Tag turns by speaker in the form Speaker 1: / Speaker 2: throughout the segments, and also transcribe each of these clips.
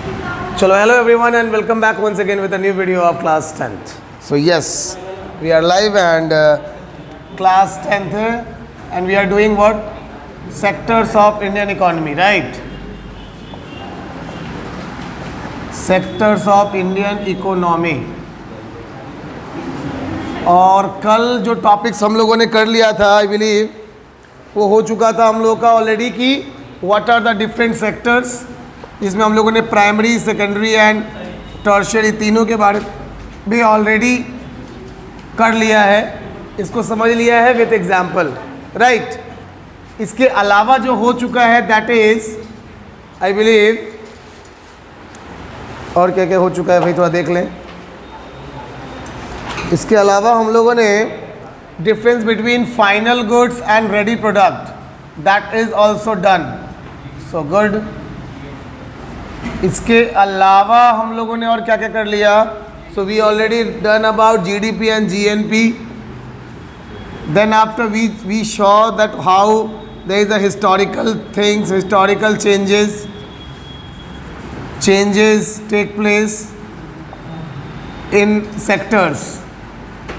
Speaker 1: Chalo, hello everyone and welcome back once again with a new video of class 10th. So yes, we are live and class 10th hai, and we are doing what? Sectors of Indian economy, right? Sectors of Indian economy. और कल जो topics हम लोगों ने कर लिया था, I believe वो हो चुका था हम लोग का ऑलरेडी कि what are the different sectors, जिसमें हम लोगों ने प्राइमरी, सेकेंडरी एंड टर्शियरी तीनों के बारे में ऑलरेडी कर लिया है, इसको समझ लिया है विथ एग्जाम्पल, राइट। इसके अलावा जो हो चुका है दैट इज आई बिलीव, और क्या क्या हो चुका है भाई थोड़ा देख लें। इसके अलावा हम लोगों ने difference between final goods and ready product that is also done, so good. इसके अलावा हम लोगों ने और क्या क्या कर लिया, so we already done about GDP and GNP. Then after we show that how there is a historical things, historical changes take place in sectors.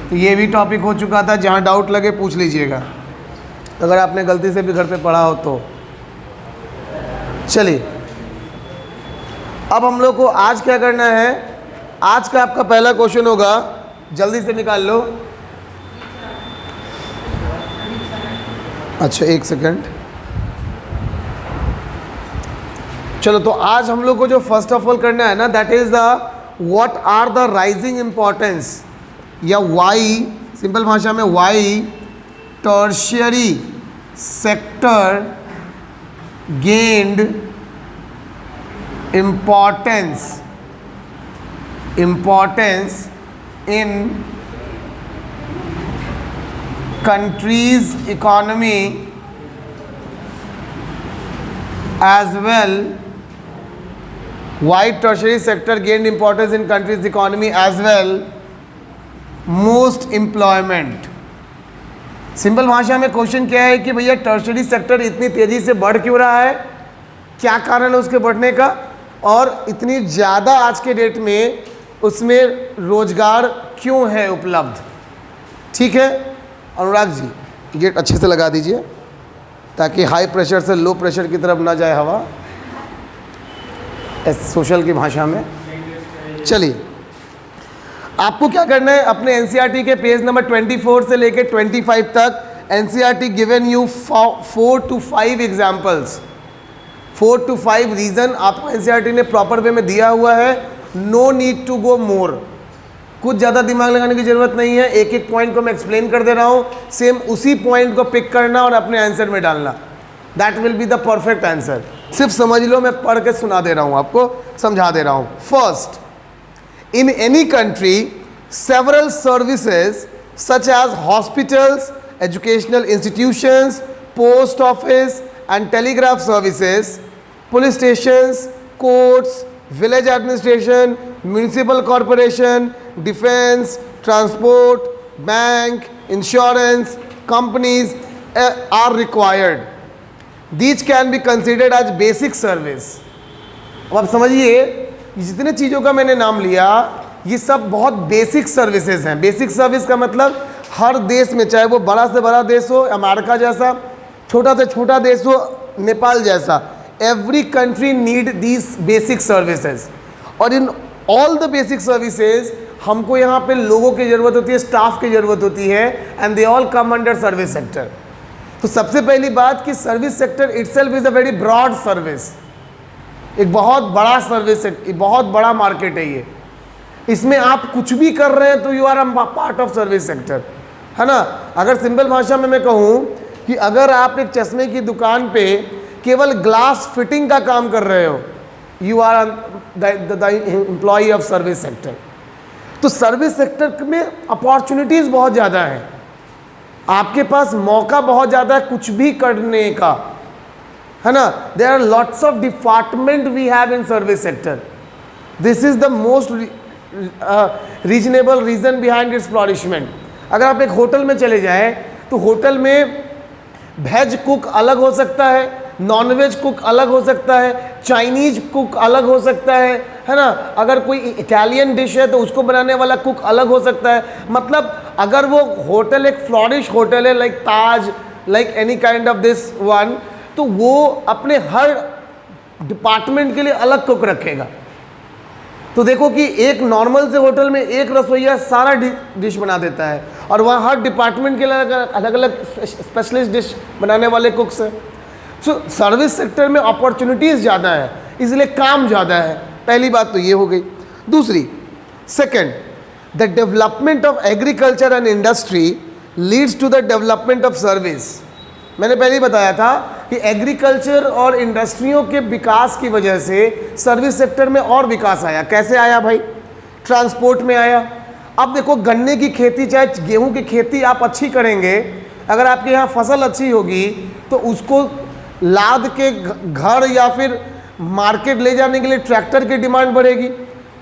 Speaker 1: तो ये भी टॉपिक हो चुका था, जहाँ डाउट लगे पूछ लीजिएगा अगर आपने गलती से भी घर पे पढ़ा हो तो। चलिए अब हम लोग को आज क्या करना है। आज का आपका पहला क्वेश्चन होगा, जल्दी से निकाल लो। अच्छा एक सेकंड, चलो तो आज हम लोग को जो फर्स्ट ऑफ ऑल करना है ना, that is the what are the rising importance, या वाई, सिंपल भाषा में why tertiary sector gained importance in country's economy as well. Why tertiary sector gained importance in country's economy as well. Most employment. Simple भाषा में question क्या है कि भैया tertiary sector इतनी तेजी से बढ़ क्यों रहा है, क्या कारण है उसके बढ़ने का, और इतनी ज़्यादा आज के डेट में उसमें रोजगार क्यों है उपलब्ध। ठीक है अनुराग जी, गेट अच्छे से लगा दीजिए ताकि हाई प्रेशर से लो प्रेशर की तरफ ना जाए हवा, सोशल की भाषा में। चलिए आपको क्या करना है, अपने एनसीईआरटी के पेज नंबर 24 से लेके 25 तक NCERT given you 4 to 5 examples, 4 to 5 reason आपको एनसीईआरटी ने प्रॉपर वे में दिया हुआ है। नो नीड टू गो मोर, कुछ ज़्यादा दिमाग लगाने की ज़रूरत नहीं है। एक एक पॉइंट को मैं एक्सप्लेन कर दे रहा हूँ, सेम उसी पॉइंट को पिक करना और अपने आंसर में डालना, that will be the perfect answer. सिर्फ समझ लो, मैं पढ़ के सुना दे रहा हूँ, आपको समझा दे रहा हूँ। First, in any country several services such as hospitals, educational institutions, post office and telegraph services, police stations, courts, village administration, municipal corporation, defense, transport, bank, insurance companies are required. These can be considered as basic service. अब आप समझिए, जितने चीज़ों का मैंने नाम लिया ये सब बहुत बेसिक सर्विसेज हैं। बेसिक सर्विस का मतलब हर देश में, चाहे वो बड़ा से बड़ा देश हो, अमेरिका जैसा, छोटा से छोटा देश हो, नेपाल जैसा, every country need these basic services. और इन ऑल द बेसिक सर्विसेज हमको यहाँ पे लोगों की ज़रूरत होती है, स्टाफ की ज़रूरत होती है, and they all come under service sector. तो सबसे पहली बात कि service sector itself is a very broad service, एक बहुत बड़ा सर्विस, बहुत बड़ा मार्केट है ये। इसमें आप कुछ भी कर रहे हैं तो you are a part of service sector, है ना। अगर सिंपल भाषा में मैं कहूँ कि अगर आप एक चश्मे की दुकान पे केवल ग्लास फिटिंग का काम कर रहे हो, you are the employ of service sector. तो सर्विस सेक्टर में अपॉर्चुनिटीज़ बहुत ज़्यादा है, आपके पास मौका बहुत ज़्यादा है कुछ भी करने का, है ना। There are lots of department we have in service sector. This is the most reasonable reason behind its flourishment. अगर आप एक होटल में चले जाएं तो होटल में वेज कुक अलग हो सकता है, नॉनवेज कुक अलग हो सकता है, चाइनीज कुक अलग हो सकता है ना। अगर कोई इटालियन डिश है तो उसको बनाने वाला कुक अलग हो सकता है। मतलब अगर वो होटल एक फ्लॉरिश होटल है like Taj, like any kind of this one, तो वो अपने हर डिपार्टमेंट के लिए अलग कुक रखेगा। तो देखो कि एक नॉर्मल से होटल में एक रसोइया सारा डिश बना देता है, और वहाँ हर डिपार्टमेंट के लिए अलग अलग स्पेशलिस्ट डिश बनाने वाले कुक्स हैं। सो सर्विस सेक्टर में अपॉर्चुनिटीज़ ज़्यादा है, इसलिए काम ज़्यादा है। पहली बात तो ये हो गई। दूसरी, second, the development of agriculture and industry leads to the development of service. मैंने पहले ही बताया था कि एग्रीकल्चर और इंडस्ट्रियों के विकास की वजह से सर्विस सेक्टर में और विकास आया। कैसे आया भाई? ट्रांसपोर्ट में आया। अब देखो, गन्ने की खेती चाहे गेहूं की खेती आप अच्छी करेंगे, अगर आपके यहाँ फसल अच्छी होगी तो उसको लाद के घर या फिर मार्केट ले जाने के लिए ट्रैक्टर की डिमांड बढ़ेगी,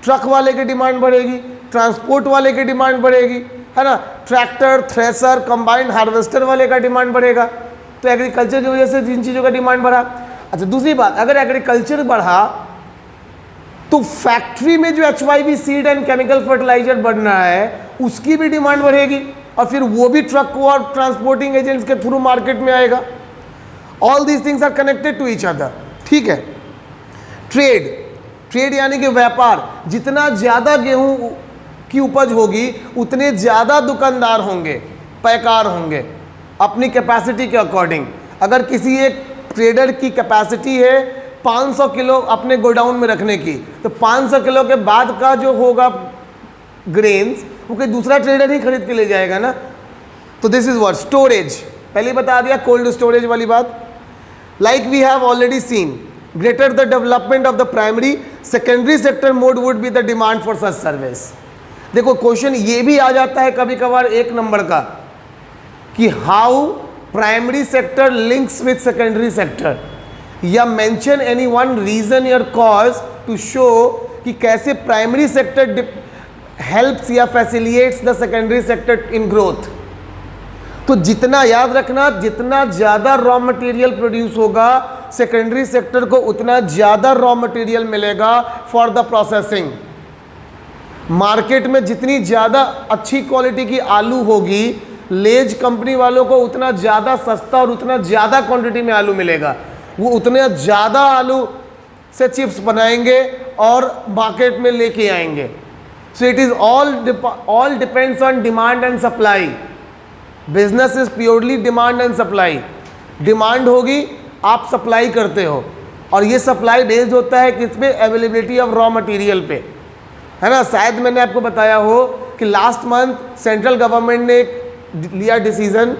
Speaker 1: ट्रक वाले की डिमांड बढ़ेगी, ट्रांसपोर्ट वाले की डिमांड बढ़ेगी, है ना। ट्रैक्टर, थ्रेसर, कंबाइंड हार्वेस्टर वाले का डिमांड बढ़ेगा। तो एग्रीकल्चर की वजह से जिन चीज़ों का डिमांड बढ़ा। अच्छा, दूसरी बात, अगर एग्रीकल्चर बढ़ा तो फैक्ट्री में जो HYV seed and chemical fertiliser बन रहा है उसकी भी डिमांड बढ़ेगी, और फिर वो भी ट्रक को और ट्रांसपोर्टिंग एजेंट्स के थ्रू मार्केट में आएगा। All these things are connected to each other. ठीक है। ट्रेड यानी कि व्यापार। जितना ज़्यादा गेहूं की उपज होगी उतने ज़्यादा दुकानदार होंगे, पैकार होंगे अपनी कैपेसिटी के अकॉर्डिंग। अगर किसी एक ट्रेडर की कैपेसिटी है 500 किलो अपने गोडाउन में रखने की, तो 500 किलो के बाद का जो होगा ग्रेन्स वो कोई दूसरा ट्रेडर ही खरीद के ले जाएगा ना। तो दिस इज व्हाट स्टोरेज, पहले बता दिया कोल्ड स्टोरेज वाली बात। Like we have already seen, greater the development of the primary secondary sector mode would be the demand for such service. देखो, क्वेश्चन ये भी आ जाता है कभी कभार 1 नंबर का कि how primary sector links with secondary sector, या मेंशन एनी वन रीजन या कॉज टू शो कि कैसे प्राइमरी सेक्टर हेल्प्स या facilitates the secondary sector in growth. तो जितना याद रखना, जितना ज़्यादा रॉ मटेरियल प्रोड्यूस होगा सेकेंडरी सेक्टर को उतना ज़्यादा रॉ मटेरियल मिलेगा फॉर द प्रोसेसिंग। मार्केट में जितनी ज़्यादा अच्छी क्वालिटी की आलू होगी, लेज कंपनी वालों को उतना ज़्यादा सस्ता और उतना ज़्यादा क्वांटिटी में आलू मिलेगा। वो उतने ज़्यादा आलू से चिप्स बनाएंगे और मार्केट में लेके आएंगे। So it is all depends on demand and supply. Business is purely demand and supply. Demand होगी, आप सप्लाई करते हो, और ये सप्लाई बेस्ड होता है किस पे? अवेलेबिलिटी ऑफ रॉ मटेरियल पे, है ना। शायद मैंने आपको बताया हो कि लास्ट मंथ सेंट्रल गवर्नमेंट ने लिया डिसीजन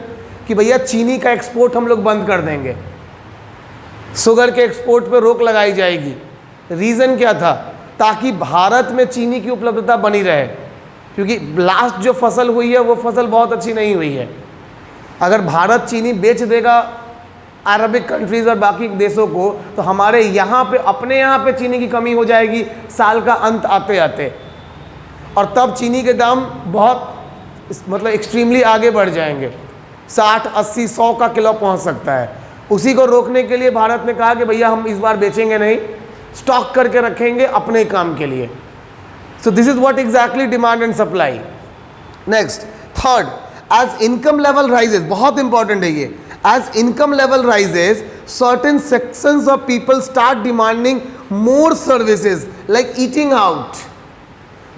Speaker 1: कि भैया चीनी का एक्सपोर्ट हम लोग बंद कर देंगे, शुगर के एक्सपोर्ट पे रोक लगाई जाएगी। रीज़न क्या था? ताकि भारत में चीनी की उपलब्धता बनी रहे, क्योंकि लास्ट जो फसल हुई है वो फसल बहुत अच्छी नहीं हुई है। अगर भारत चीनी बेच देगा अरबिक कंट्रीज़ और बाकी देशों को, तो हमारे यहाँ पे, अपने यहाँ पे चीनी की कमी हो जाएगी साल का अंत आते आते, और तब चीनी के दाम बहुत मतलब एक्सट्रीमली आगे बढ़ जाएंगे, 60, 80, 100 का किलो पहुँच सकता है। उसी को रोकने के लिए भारत ने कहा कि भैया हम इस बार बेचेंगे नहीं, स्टॉक करके रखेंगे अपने काम के लिए। So this is what exactly demand and supply. Next, third, as income level rises, बहुत इंपॉर्टेंट है ये। As income level rises, certain sections of people start demanding more services like eating out.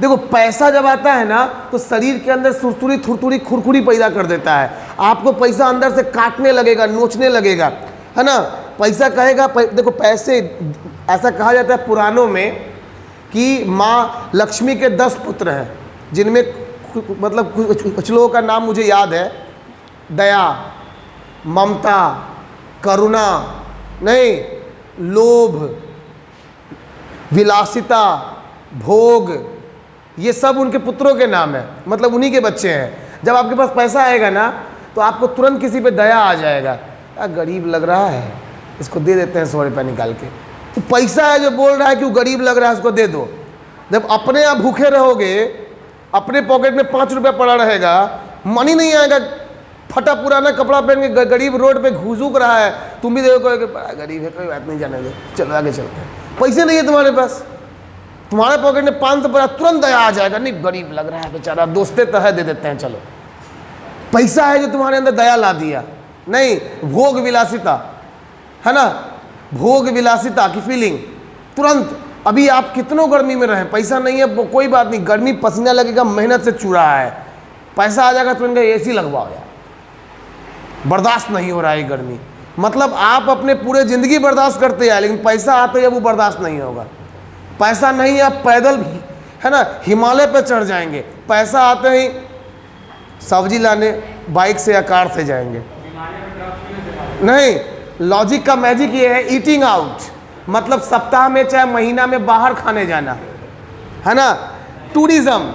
Speaker 1: देखो, पैसा जब आता है ना तो शरीर के अंदर सुरसुरी, थुरथुरी, खुरखुरी पैदा कर देता है। आपको पैसा अंदर से काटने लगेगा, नोचने लगेगा, है ना। पैसा कहेगा देखो, पैसे, ऐसा कहा जाता है पुराणों में कि माँ लक्ष्मी के 10 पुत्र हैं, जिनमें मतलब कुछ लोगों का नाम मुझे याद है, दया, ममता, करुणा, नहीं, लोभ, विलासिता, भोग, ये सब उनके पुत्रों के नाम है, मतलब उन्हीं के बच्चे हैं। जब आपके पास पैसा आएगा ना तो आपको तुरंत किसी पे दया आ जाएगा, गरीब लग रहा है, इसको दे देते हैं 100 रुपये निकाल के। तो पैसा है जो बोल रहा है कि वो गरीब लग रहा है, उसको दे दो। जब अपने आप भूखे रहोगे, अपने पॉकेट में 5 रुपया पड़ा रहेगा, मनी नहीं आएगा फटा पुराना कपड़ा पहन के गरीब रोड पे घुसूक रहा है, तुम भी देखो कि बड़ा गरीब है, कोई बात नहीं, जाने दो, चलो आगे चलते हैं। पैसे नहीं है तुम्हारे पास, तुम्हारे पॉकेट में 500 पड़ा, तुरंत दया आ जाएगा, नहीं गरीब लग रहा है बेचारा, दोस्ते तह दे देते हैं, चलो। पैसा है जो तुम्हारे अंदर दया ला दिया। नहीं, भोग विलासिता है ना, भोग विलासिता की फीलिंग तुरंत। अभी आप कितनों गर्मी में रहें, पैसा नहीं है कोई बात नहीं, गर्मी पसीना लगेगा, मेहनत से चूड़ा है, पैसा आ जाएगा तुरंत AC लगवाओ यार, बर्दाश्त नहीं हो रहा है गर्मी। मतलब आप अपने पूरे ज़िंदगी बर्दाश्त करते हैं, लेकिन पैसा आते ही वो बर्दाश्त नहीं होगा। पैसा नहीं, आप पैदल भी है ना हिमालय पे चढ़ जाएंगे, पैसा आते ही सब्जी लाने बाइक से या कार से जाएंगे। नहीं, लॉजिक का मैजिक ये है, ईटिंग आउट, मतलब सप्ताह में चाहे महीना में बाहर खाने जाना, है ना। टूरिज्म,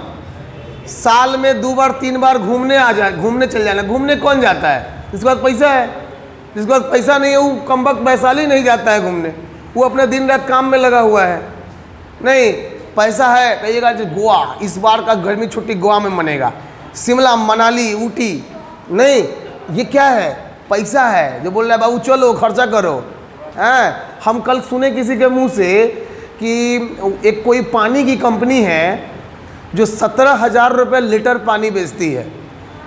Speaker 1: साल में 2 बार 3 बार घूमने चल जाना। घूमने कौन जाता है? जिसके पास पैसा है। जिसके पास पैसा नहीं है वो कमबख्त वैशाली नहीं जाता है घूमने, वो अपने दिन रात काम में लगा हुआ है। नहीं, पैसा है, कहिएगा जो गोवा, इस बार का गर्मी छुट्टी गोवा में मनेगा, शिमला, मनाली, ऊटी। नहीं, ये क्या है? पैसा है जो बोल रहा है बाबू चलो खर्चा करो। हैं, हम कल सुने किसी के मुंह से कि एक कोई पानी की कंपनी है जो 17,000 रुपये लीटर पानी बेचती है।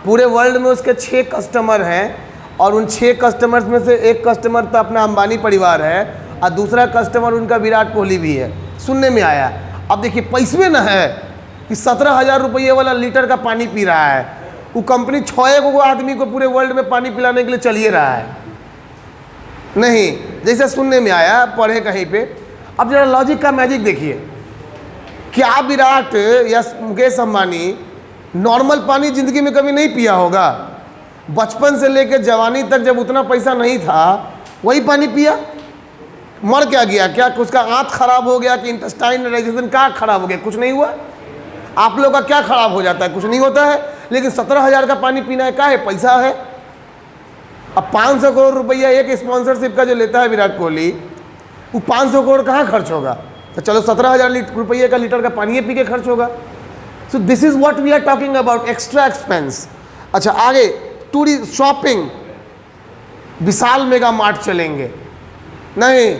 Speaker 1: पूरे वर्ल्ड में उसके 6 कस्टमर हैं, और उन 6 कस्टमर्स में से एक कस्टमर तो अपना अंबानी परिवार है और दूसरा कस्टमर उनका विराट कोहली भी है, सुनने में आया। अब देखिए पैसे न है कि 17,000 रुपये वाला लीटर का पानी पी रहा है, वो कंपनी 6 आदमी को पूरे वर्ल्ड में पानी पिलाने के लिए चलिए रहा है। नहीं, जैसे सुनने में आया, पढ़े कहीं पे। अब जरा लॉजिक का मैजिक देखिए, क्या विराट या मुकेश अंबानी नॉर्मल पानी ज़िंदगी में कभी नहीं पिया होगा? बचपन से लेकर जवानी तक जब उतना पैसा नहीं था वही पानी पिया, मर क्या गया? क्या उसका आंत खराब हो गया कि इंटेस्टाइन डाइजेशन क्या खराब हो गया? कुछ नहीं हुआ। आप लोग का क्या खराब हो जाता है? कुछ नहीं होता है। लेकिन 17,000 का पानी पीना है, क्या है? पैसा है। अब 500 करोड़ रुपया एक स्पॉन्सरशिप का जो लेता है विराट कोहली, वो 500 करोड़ कहाँ खर्च होगा? तो चलो 17,000 रुपये का लीटर का पानी पी के खर्च होगा। So this is what we are talking about, extra expense. अच्छा, आगे tourism, shopping, Vishal mega mart चलेंगे। नहीं,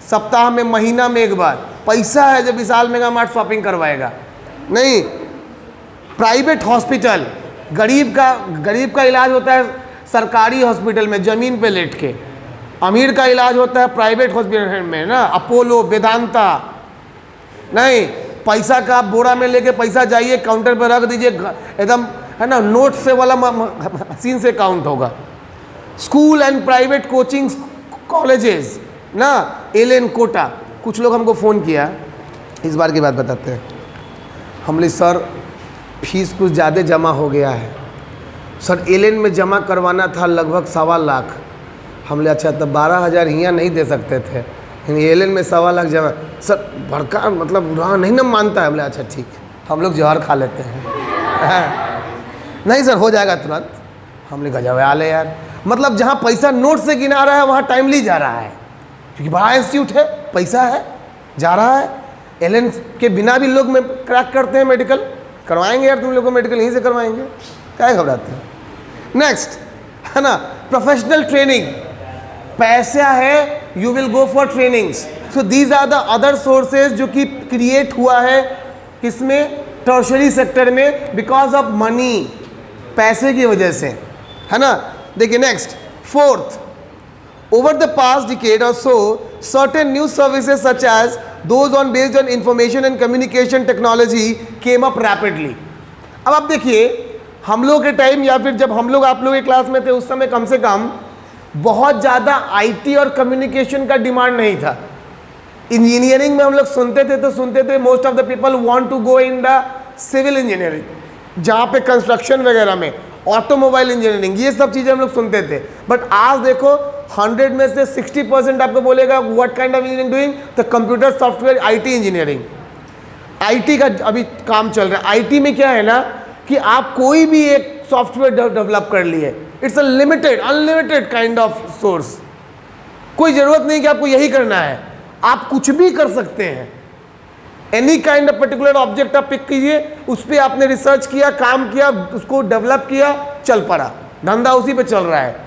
Speaker 1: सप्ताह में महीना में एक बार। पैसा है जो विशाल मेगा मार्ट शॉपिंग करवाएगा। नहीं, प्राइवेट हॉस्पिटल, गरीब का इलाज होता है सरकारी हॉस्पिटल में ज़मीन पे लेट के, अमीर का इलाज होता है प्राइवेट हॉस्पिटल में ना, अपोलो, वेदांता। नहीं, पैसा का आप बोरा में लेके पैसा जाइए, काउंटर पर रख दीजिए, एकदम है ना नोट से वाला मशीन से काउंट होगा। School and private coaching colleges ना, एलेन कोटा। कुछ लोग हमको फ़ोन किया, इस बार की बात बताते हैं। हमने सर फीस कुछ ज़्यादा जमा हो गया है सर, एलेन में जमा करवाना था लगभग 1.25 लाख। हमने अच्छा तब 12,000 यहाँ नहीं दे सकते थे, लेकिन एलेन में 1.25 लाख जमा। सर भड़का मतलब रहा नहीं ना मानता है। हमने अच्छा ठीक, हम लोग जहर खा लेते हैं। नहीं सर हो जाएगा तुरंत। हमने गजब आले यार, मतलब जहाँ पैसा नोट से गिना रहा है वहाँ टाइमली जा रहा है, क्योंकि बड़ा इंस्टीट्यूट है, पैसा है, जा रहा है। एलेन के बिना भी लोग में क्रैक करते हैं, मेडिकल करवाएंगे यार, तुम लोग को मेडिकल यहीं से करवाएंगे, क्या घबराते हैं। नेक्स्ट है ना, प्रोफेशनल ट्रेनिंग। पैसा है, you will go for trainings. So these are the other sources जो कि क्रिएट हुआ है किसमें? टर्शरी सेक्टर में, बिकॉज ऑफ मनी, पैसे की वजह से, है ना। देखिए next, fourth, over the past decade or so, certain new services such as those based on information and communication technology came up rapidly. अब आप देखिए, हम लोग के टाइम या फिर जब हम लोग आप लोग के क्लास में थे उस समय कम से कम बहुत ज़्यादा आईटी और कम्युनिकेशन का डिमांड नहीं था। इंजीनियरिंग में हम लोग सुनते थे most of the people want to go in the civil engineering, जहाँ पे कंस्ट्रक्शन वगैरह में, ऑटोमोबाइल इंजीनियरिंग, ये सब चीज़ें हम लोग सुनते थे। बट आज देखो 100 में से 60% आपको बोलेगा what kind of engineering doing, तो computer software, IT engineering. IT का अभी काम चल रहा है। आईटी में क्या है ना कि आप कोई भी एक सॉफ्टवेयर डेवलप कर लिए, it's a limited unlimited kind of source. कोई ज़रूरत नहीं कि आपको यही करना है, आप कुछ भी कर सकते हैं। Any kind of particular object आप पिक कीजिए, उस पर आपने रिसर्च किया, काम किया, उसको डेवलप किया, चल पड़ा, धंधा उसी पे चल रहा है।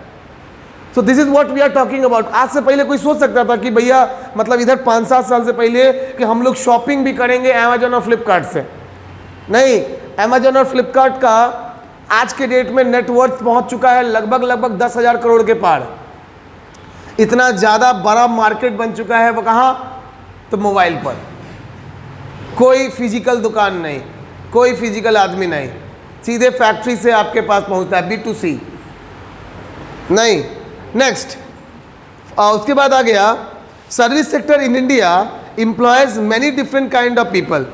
Speaker 1: So this is what we are talking about. आज से पहले कोई सोच सकता था कि भैया मतलब इधर 5-7 साल से पहले कि हम लोग शॉपिंग भी करेंगे अमेजोन और फ्लिपकार्ट से? नहीं, अमेजोन और फ्लिपकार्ट का आज के डेट में नेटवर्थ पहुंच चुका है लगभग 10,000 करोड़ के पार। इतना ज़्यादा बड़ा मार्केट बन चुका है। वो कहाँ? तो मोबाइल पर। कोई फिजिकल दुकान नहीं, कोई फिजिकल आदमी नहीं, सीधे फैक्ट्री से आपके पास पहुंचता है, B2C नहीं। नेक्स्ट, उसके बाद आ गया service sector in India employs many different kind of people.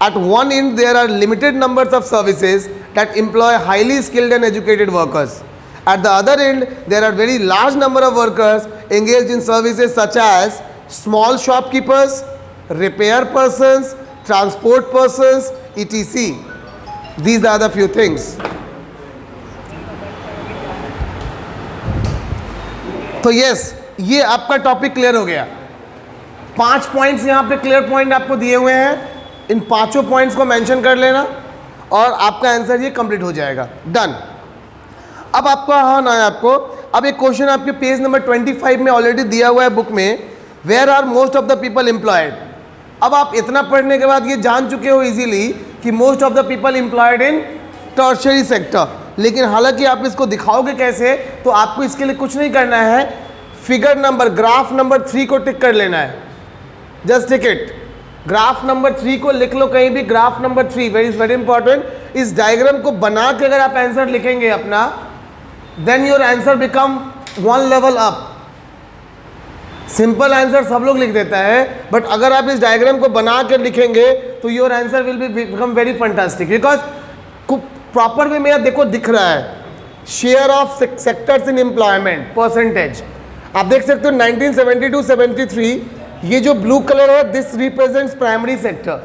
Speaker 1: At one end there are limited numbers of services that employ highly skilled and educated workers. At the other end there are very large number of workers engaged in services such as small shopkeepers, repair persons, transport persons, etc. These are the few things. तो yes, ये आपका topic clear हो गया। 5 points यहाँ पे clear point आपको दिए हुए हैं, इन 5 पॉइंट्स को मेंशन कर लेना और आपका आंसर ये कंप्लीट हो जाएगा। डन। अब आपका हाँ ना है आपको, अब एक क्वेश्चन आपके पेज नंबर 25 में ऑलरेडी दिया हुआ है बुक में, where are most of the people employed. अब आप इतना पढ़ने के बाद ये जान चुके हो इजीली कि most of the people employed in tertiary sector, लेकिन हालांकि आप इसको दिखाओगे कैसे, तो आपको इसके लिए कुछ नहीं करना है, फिगर नंबर ग्राफ नंबर 3 को टिक कर लेना है। Just tick it, graph number 3 को लिख लो कहीं भी, ग्राफ नंबर 3 वेरी इंपॉर्टेंट। इस डायग्राम को बना के अगर आप आंसर लिखेंगे अपना, then your answer become 1 level up. Simple answer सब लोग लिख देता है, बट अगर आप इस डायग्राम को बना कर लिखेंगे तो your answer will be become very fantastic, because proper way में देखो दिख रहा है share of sectors in employment percentage. आप देख सकते हो 1972-73, ये जो ब्लू कलर है this represents primary sector,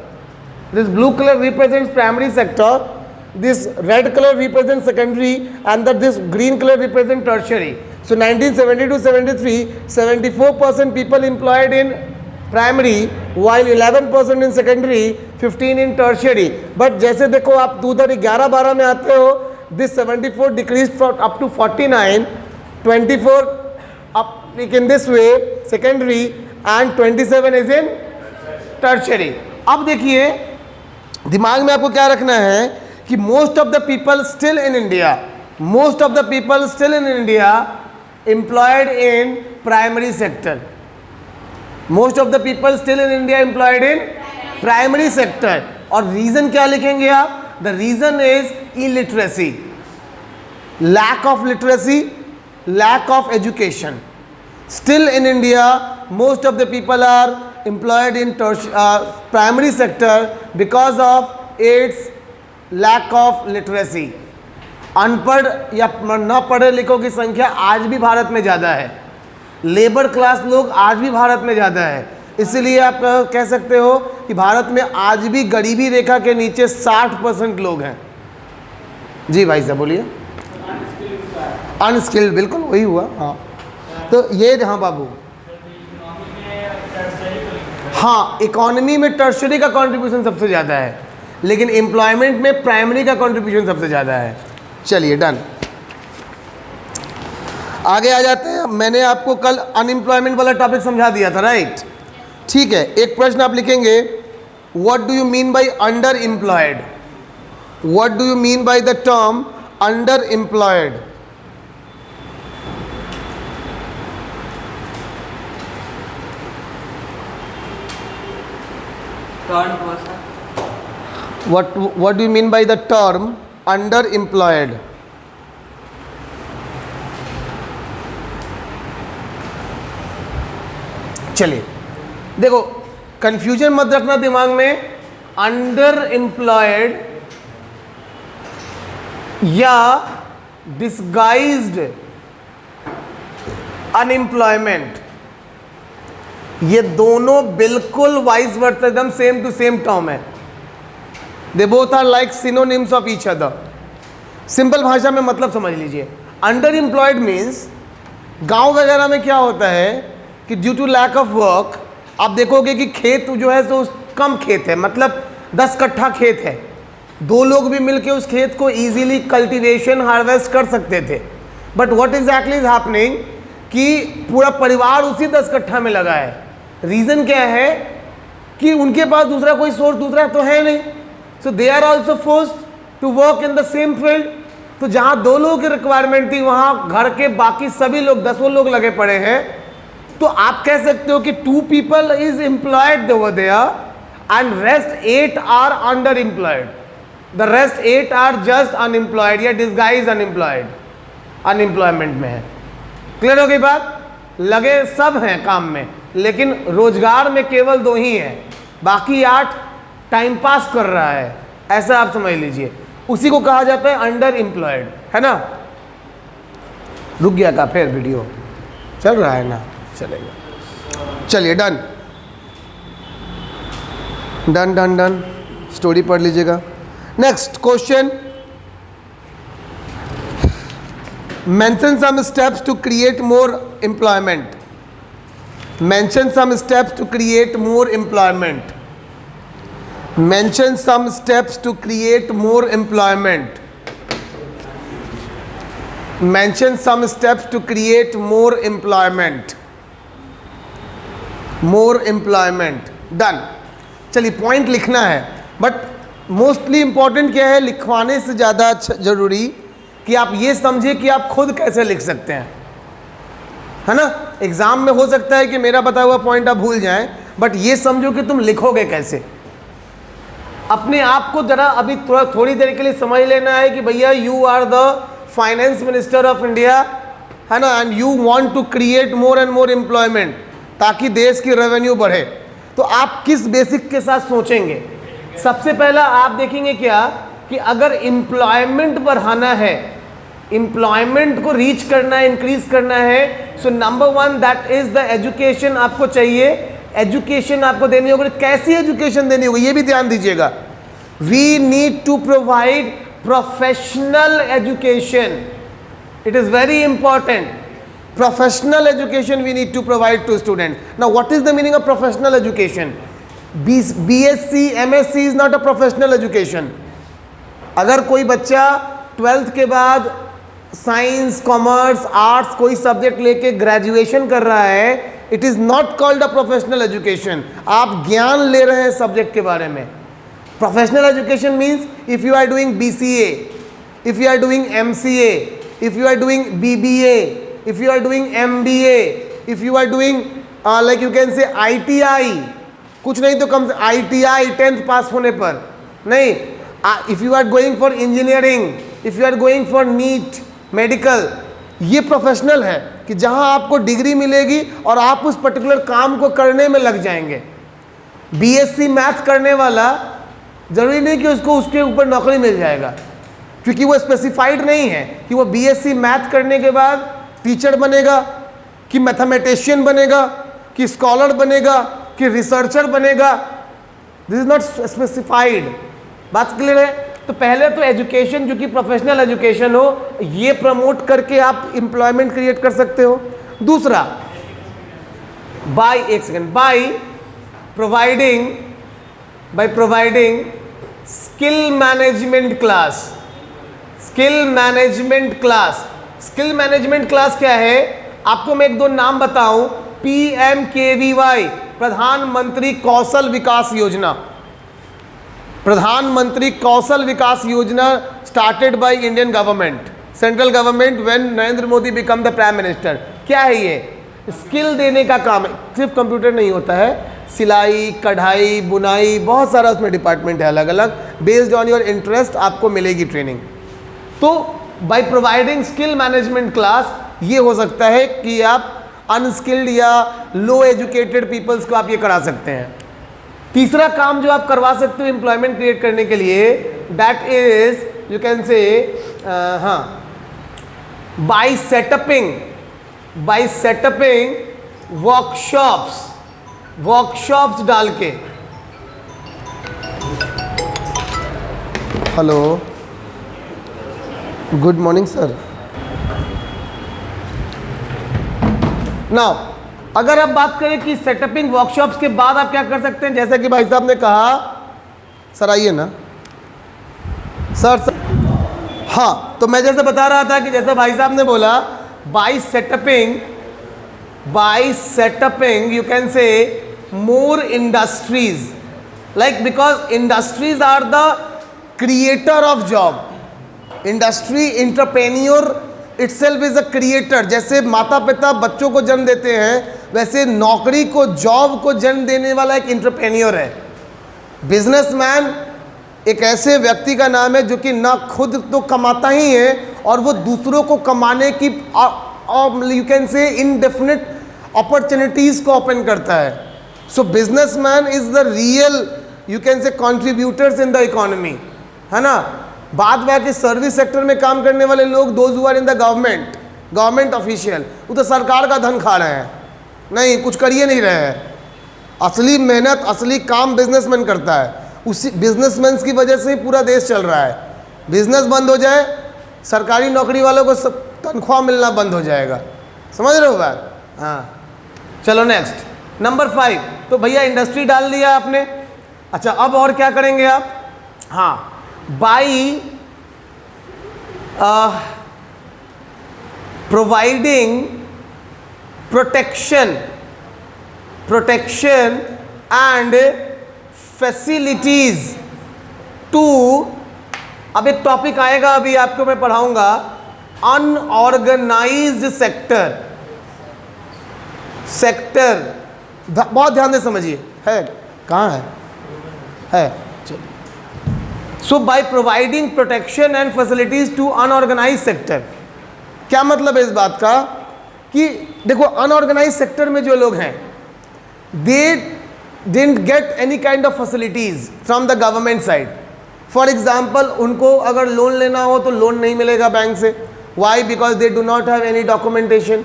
Speaker 1: this blue colour represents primary sector, this red color represents secondary and that this green color represents tertiary. So 1972-73, 74% people employed in primary while 11% in secondary, 15 in tertiary. But जैसे देखो आप उधर 11-12 में आते हो, this 74 decreased up to 49, 24 up in this way secondary and 27 is in tertiary. अब देखिए दिमाग में आपको क्या रखना है कि most of the people still in India, most of the people still in India employed in primary sector, most of the people still in India employed in primary sector. और रीजन क्या लिखेंगे आप? The reason is illiteracy, lack of literacy, lack of education. Still in India most of the people are employed in primary sector because of its lack of literacy. अनपढ़ या न पढ़े लिखों की संख्या आज भी भारत में ज़्यादा है, लेबर क्लास लोग आज भी भारत में ज़्यादा है। इसीलिए आप कह सकते हो कि भारत में आज भी गरीबी रेखा के नीचे 60% लोग हैं। जी भाई साहब बोलिए। अनस्किल्ड, बिल्कुल वही हुआ। हाँ तो ये, हाँ बाबू, हाँ इकोनॉमी में टर्शरी का कंट्रीब्यूशन सबसे ज़्यादा है, लेकिन एम्प्लॉयमेंट में प्राइमरी का कंट्रीब्यूशन सबसे ज़्यादा है। चलिए डन, आगे आ जाते हैं। मैंने आपको कल अनएम्प्लॉयमेंट वाला टॉपिक समझा दिया था, राइट? ठीक है, एक प्रश्न आप लिखेंगे, what do you mean by under employed? What do you mean by the term under employed? What do you mean by the term underemployed? चलिए देखो, कंफ्यूजन मत रखना दिमाग में। अंडर एम्प्लॉयड या डिस्गाइज्ड अनएम्प्लॉयमेंट, ये दोनों बिल्कुल वाइस वर्सा, एकदम सेम टू सेम टर्म है। They both are like synonyms of each other. Simple भाषा में मतलब समझ लीजिए, अंडर एम्प्लॉयड मीन्स गांव वगैरह में क्या होता है कि due to lack of work आप देखोगे कि खेत जो है तो कम खेत है, मतलब 10 कट्ठा खेत है, 2 लोग भी मिलके उस खेत को इजीली कल्टीवेशन हार्वेस्ट कर सकते थे, but what exactly is happening कि पूरा परिवार उसी 10 कट्ठा में लगा है। रीजन क्या है कि उनके पास दूसरा कोई सोर्स दूसरा तो है नहीं, so they are also forced to work in the same field. तो जहां 2 लोगों की रिक्वायरमेंट थी वहां घर के बाकी सभी लोग 10 लोग लगे पड़े हैं। तो आप कह सकते हो कि 2 people is employed over there and rest 8 are under employed, the rest 8 are just unemployed या डिस्गाइज अनएम्प्लॉयड, अनएम्प्लॉयमेंट में है। क्लियर हो गई बात? लगे सब हैं काम में, लेकिन रोजगार में केवल 2 ही है, बाकी 8 टाइम पास कर रहा है, ऐसा आप समझ लीजिए। उसी को कहा जाता है अंडर एम्प्लॉयड, है ना। रुक गया का फिर वीडियो चल रहा है ना, चलेगा। चलिए done done done done, story पढ़ लीजिएगा। Next question, mention some steps to create more employment. Mention some steps to create more employment. Mention some steps to create more employment. Mention some steps to create more employment. More employment. Done. चलिए point लिखना है, but mostly important क्या है, लिखवाने से ज़्यादा जरूरी कि आप ये समझिए कि आप खुद कैसे लिख सकते हैं, है ना। एग्जाम में हो सकता है कि मेरा बताया हुआ पॉइंट आप भूल जाएं, बट ये समझो कि तुम लिखोगे कैसे। अपने आप को जरा अभी थोड़ी देर के लिए समझ लेना है कि भैया you are the finance minister of India, है ना, and you want to create more and more employment ताकि देश की रेवेन्यू बढ़े। तो आप किस बेसिक के साथ सोचेंगे? सबसे पहला आप देखेंगे क्या कि अगर एम्प्लॉयमेंट बढ़ाना है, एम्प्लॉयमेंट को रीच करना है, इंक्रीज करना है, so number 1 that is the education आपको चाहिए। एजुकेशन आपको देनी होगी। कैसी एजुकेशन देनी होगी ये भी ध्यान दीजिएगा। We need to provide professional education, it is very important. Professional education we need to provide to student. Now what is the meaning of professional education? BSc MSc is not a professional education. अगर कोई बच्चा 12th के बाद science, commerce, arts कोई subject लेके graduation कर रहा है, it is not called a professional education. आप ज्ञान ले रहे हैं सब्जेक्ट के बारे में। Professional education means if you are doing BCA, if you are doing MCA, if you are doing BBA, if you are doing MBA, if you are doing like you can say ITI, कुछ नहीं तो कम से ITI 10th पास होने पर नहीं। If you are going for engineering, if you are going for NEET, medical, ये professional है कि जहां आपको डिग्री मिलेगी और आप उस पर्टिकुलर काम को करने में लग जाएंगे। BSc मैथ करने वाला ज़रूरी नहीं कि उसको उसके ऊपर नौकरी मिल जाएगा, क्योंकि वो स्पेसिफाइड नहीं है कि वो BSc मैथ करने के बाद टीचर बनेगा, कि मैथमेटिशियन बनेगा, कि स्कॉलर बनेगा, कि रिसर्चर बनेगा। This is not specified. बात क्लियर है? तो पहले तो एजुकेशन जो कि प्रोफेशनल एजुकेशन हो, ये प्रमोट करके आप एम्प्लॉयमेंट क्रिएट कर सकते हो। दूसरा, by providing skill management class. Skill management class क्या है? आपको मैं 1-2 नाम बताऊं। PMKVY, प्रधानमंत्री कौशल विकास योजना। प्रधानमंत्री कौशल विकास योजना started by Indian government, central government when Narendra Modi become the prime minister. क्या है ये? स्किल देने का काम है। सिर्फ कंप्यूटर नहीं होता है, सिलाई, कढ़ाई, बुनाई, बहुत सारा उसमें डिपार्टमेंट है अलग अलग। बेस्ड ऑन योर इंटरेस्ट आपको मिलेगी ट्रेनिंग। तो by providing skill management class, ये हो सकता है कि आप अनस्किल्ड या लो एजुकेटेड पीपल्स को आप ये करा सकते हैं। तीसरा काम जो आप करवा सकते हो एम्प्लॉयमेंट क्रिएट करने के लिए, that is you can say by setupping workshops डाल के। Hello, good morning sir. Now अगर आप बात करें कि सेटअपिंग वर्कशॉप्स के बाद आप क्या कर सकते हैं, जैसा कि भाई साहब ने कहा, सर आइए ना सर। हाँ, तो मैं जैसे बता रहा था कि जैसे भाई साहब ने बोला, by setupping you can say more industries, like because industries are the creator of job. Industry entrepreneur itself is a creator. जैसे माता पिता बच्चों को जन्म देते हैं, वैसे नौकरी को, जॉब को जन्म देने वाला एक इंटरप्रेन्योर है। बिजनेसमैन एक ऐसे व्यक्ति का नाम है जो कि ना खुद तो कमाता ही है और वो दूसरों को कमाने की यू कैन से इनडेफिनिट अपॉर्चुनिटीज को ओपन करता है। So businessman is the real you can say contributors in the economy, है ना। बात बाकी सर्विस सेक्टर में काम करने वाले लोग, those who are in the government official, वो तो सरकार का धन खा रहे हैं, नहीं कुछ करिए नहीं रहे हैं। असली मेहनत, असली काम बिजनेसमैन करता है। उसी बिजनेसमैन की वजह से ही पूरा देश चल रहा है। बिजनेस बंद हो जाए, सरकारी नौकरी वालों को सब तनख्वाह मिलना बंद हो जाएगा। समझ रहे हो बात? हाँ, चलो नेक्स्ट नंबर 5। तो भैया इंडस्ट्री डाल दिया आपने। अच्छा, अब और क्या करेंगे आप? हाँ, by providing protection and facilities to, अब एक टॉपिक आएगा अभी आपको मैं पढ़ाऊंगा, अनऑर्गेनाइज्ड सेक्टर। बहुत ध्यान से समझिए, है कहाँ है चलो। So by providing protection and facilities to unorganised sector, क्या मतलब है इस बात का कि देखो अनऑर्गेनाइज्ड सेक्टर में जो लोग हैं, they didn't get any kind of facilities from the government side. For example, उनको अगर लोन लेना हो तो लोन नहीं मिलेगा बैंक से। Why? Because they do not have any documentation,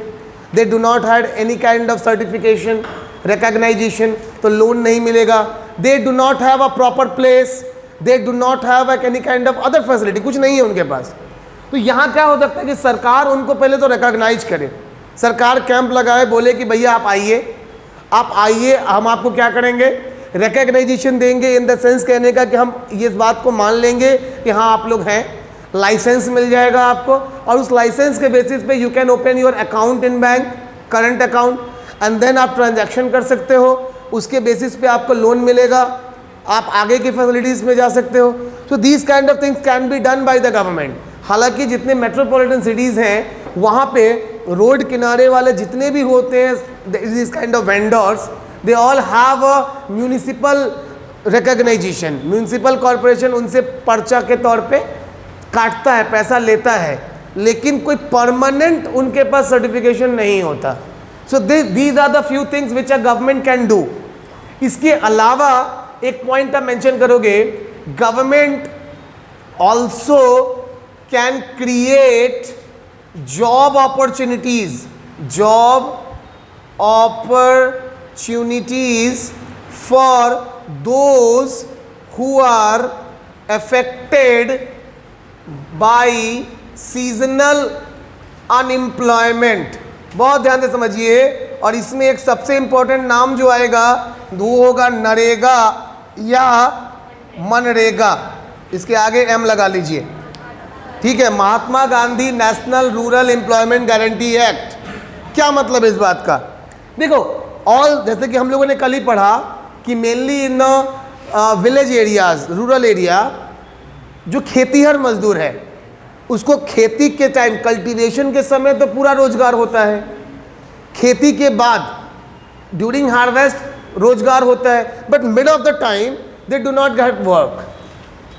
Speaker 1: they do not have any kind of certification, recognization, तो loan नहीं मिलेगा। They do not have a proper place, they do not have any kind of other facility, कुछ नहीं है उनके पास। तो यहाँ क्या हो सकता है कि सरकार उनको पहले तो रिकॉग्नाइज करे, सरकार कैंप लगाए, बोले कि भैया आप आइए, हम आपको क्या करेंगे, रिकॉग्नाइजेशन देंगे, इन द सेंस कहने का कि हम ये इस बात को मान लेंगे कि हाँ आप लोग हैं, लाइसेंस मिल जाएगा आपको, और उस लाइसेंस के बेसिस पे you can open your account in bank, current account, and then आप ट्रांजैक्शन कर सकते हो, उसके बेसिस पे आपको लोन मिलेगा, आप आगे की फैसिलिटीज़ में जा सकते हो। So these kind of things can be done by the government. हालांकि जितने मेट्रोपॉलिटन सिटीज़ हैं वहाँ पे रोड किनारे वाले जितने भी होते हैं, this kind of vendors, they all have a municipal recognization. Municipal corporation उनसे पर्चा के तौर पे काटता है, पैसा लेता है, लेकिन कोई परमानेंट उनके पास सर्टिफिकेशन नहीं होता। So these are the few things which a government can do. इसके अलावा एक पॉइंट आप मेंशन करोगे, government also can create job opportunities for those who are affected by seasonal unemployment। बहुत ध्यान से समझिए, और इसमें एक सबसे इंपॉर्टेंट नाम जो आएगा वो होगा नरेगा या मनरेगा। इसके आगे एम लगा लीजिए, ठीक है। Mahatma Gandhi national rural employment guarantee act. क्या मतलब इस बात का? देखो, ऑल, जैसे कि हम लोगों ने कल ही पढ़ा कि mainly in village areas, rural area, जो खेतीहर मजदूर है उसको खेती के टाइम, कल्टीवेशन के समय तो पूरा रोजगार होता है, खेती के बाद ड्यूरिंग हार्वेस्ट रोजगार होता है, but mid of the time they do not get work.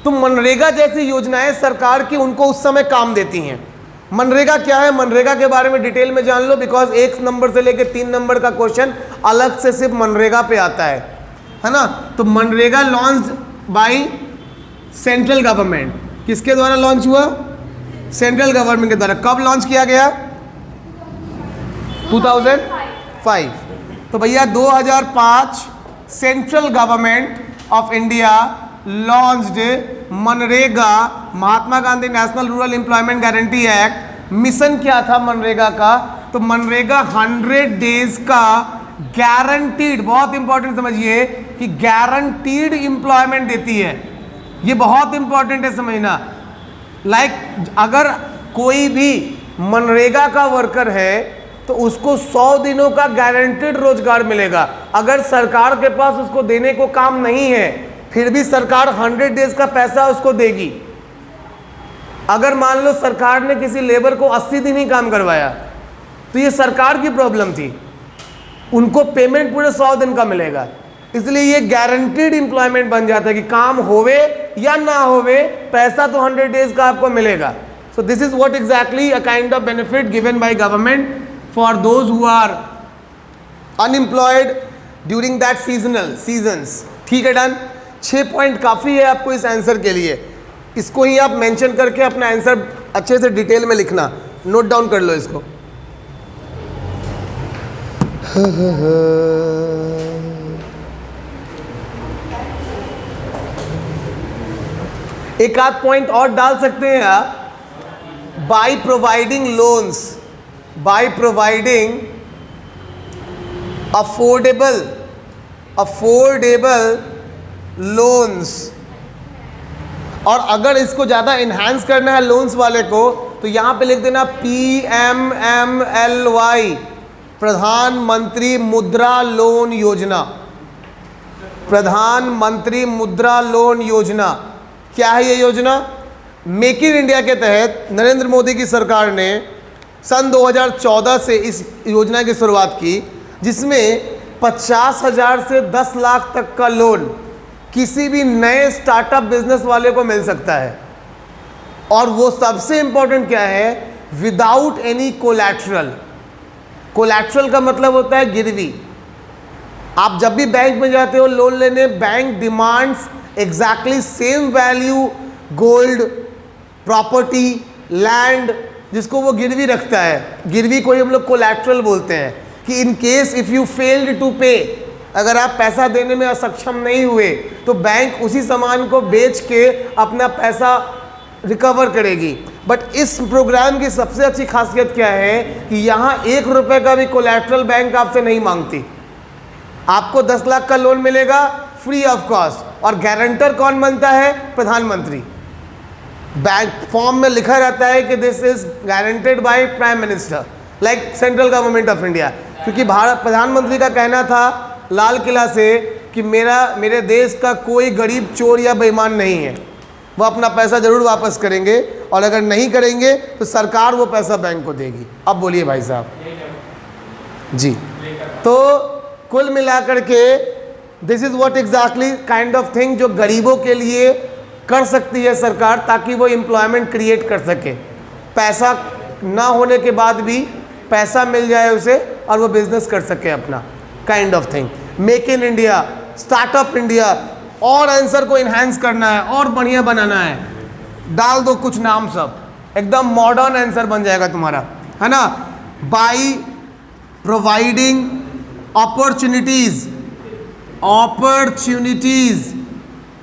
Speaker 1: तो मनरेगा जैसी योजनाएं सरकार की उनको उस समय काम देती हैं। मनरेगा क्या है, मनरेगा के बारे में डिटेल में जान लो, बिकॉज 1 नंबर से लेकर 3 नंबर का क्वेश्चन अलग से सिर्फ मनरेगा पे आता है ना। तो MNREGA launch by central government. किसके द्वारा लॉन्च हुआ? सेंट्रल गवर्नमेंट के द्वारा। कब लॉन्च किया गया? 2005। तो भैया 2005 central government of India launched MNREGA, Mahatma Gandhi national rural employment guarantee act. Mission क्या था मनरेगा का? तो मनरेगा 100 डेज का गारंटीड, बहुत इंपॉर्टेंट समझिए कि गारंटीड एम्प्लॉयमेंट देती है। ये बहुत इंपॉर्टेंट है समझना। अगर कोई भी मनरेगा का वर्कर है तो उसको 100 दिनों का गारंटेड रोजगार मिलेगा। अगर सरकार के पास उसको देने को काम नहीं है फिर भी सरकार 100 डेज का पैसा उसको देगी। अगर मान लो सरकार ने किसी लेबर को 80 दिन ही काम करवाया तो ये सरकार की प्रॉब्लम थी, उनको पेमेंट पूरे 100 दिन का मिलेगा। इसलिए ये गारंटीड एम्प्लॉयमेंट बन जाता है कि काम होवे या ना होवे पैसा तो 100 डेज का आपको मिलेगा। So this is what exactly a kind of benefit given by government for those who are unemployed during that seasons. ठीक है, डन। 6 पॉइंट काफ़ी है आपको इस आंसर के लिए। इसको ही आप मेंशन करके अपना आंसर अच्छे से डिटेल में लिखना, नोट डाउन कर लो इसको। एक आध पॉइंट और डाल सकते हैं आप। By providing loans, by providing affordable loans, और अगर इसको ज़्यादा इन्हांस करना है लोन्स वाले को तो यहाँ पे लिख देना PMMLY, प्रधानमंत्री मुद्रा लोन योजना। प्रधानमंत्री मुद्रा लोन योजना क्या है ये योजना? मेक इन इंडिया के तहत नरेंद्र मोदी की सरकार ने सन 2014 से इस योजना की शुरुआत की, जिसमें 50,000 से 10 लाख तक का लोन किसी भी नए स्टार्टअप बिजनेस वाले को मिल सकता है। और वो सबसे इंपॉर्टेंट क्या है, विदाउट एनी कोलैटरल। कोलैटरल का मतलब होता है गिरवी। आप जब भी बैंक में जाते हो लोन लेने, bank demands exactly same value gold, property, land, जिसको वो गिरवी रखता है। गिरवी को ही हम लोग कोलैटरल बोलते हैं कि in case if you failed to pay, अगर आप पैसा देने में असक्षम नहीं हुए तो बैंक उसी सामान को बेच के अपना पैसा रिकवर करेगी। बट इस प्रोग्राम की सबसे अच्छी खासियत क्या है कि यहाँ 1 रुपये का भी कोलैटरल बैंक आपसे नहीं मांगती। आपको 10 लाख का लोन मिलेगा फ्री ऑफ कॉस्ट, और गारंटर कौन बनता है? प्रधानमंत्री। बैंक फॉर्म में लिखा रहता है कि this is guaranteed by prime minister, like central government of India. क्योंकि भारत प्रधानमंत्री का कहना था लाल किला से कि मेरे देश का कोई गरीब चोर या बेईमान नहीं है, वो अपना पैसा ज़रूर वापस करेंगे, और अगर नहीं करेंगे तो सरकार वो पैसा बैंक को देगी। अब बोलिए भाई साहब जी। तो कुल मिलाकर के this is what exactly kind of thing जो गरीबों के लिए कर सकती है सरकार, ताकि वो एम्प्लॉयमेंट क्रिएट कर सके। पैसा ना होने के बाद भी पैसा मिल जाए उसे और वो बिजनेस कर सके अपना, kind of thing. Make in India, startup India, और आंसर को इन्हांस करना है और बढ़िया बनाना है, डाल दो कुछ नाम, सब एकदम मॉडर्न आंसर बन जाएगा तुम्हारा, है ना। By providing opportunities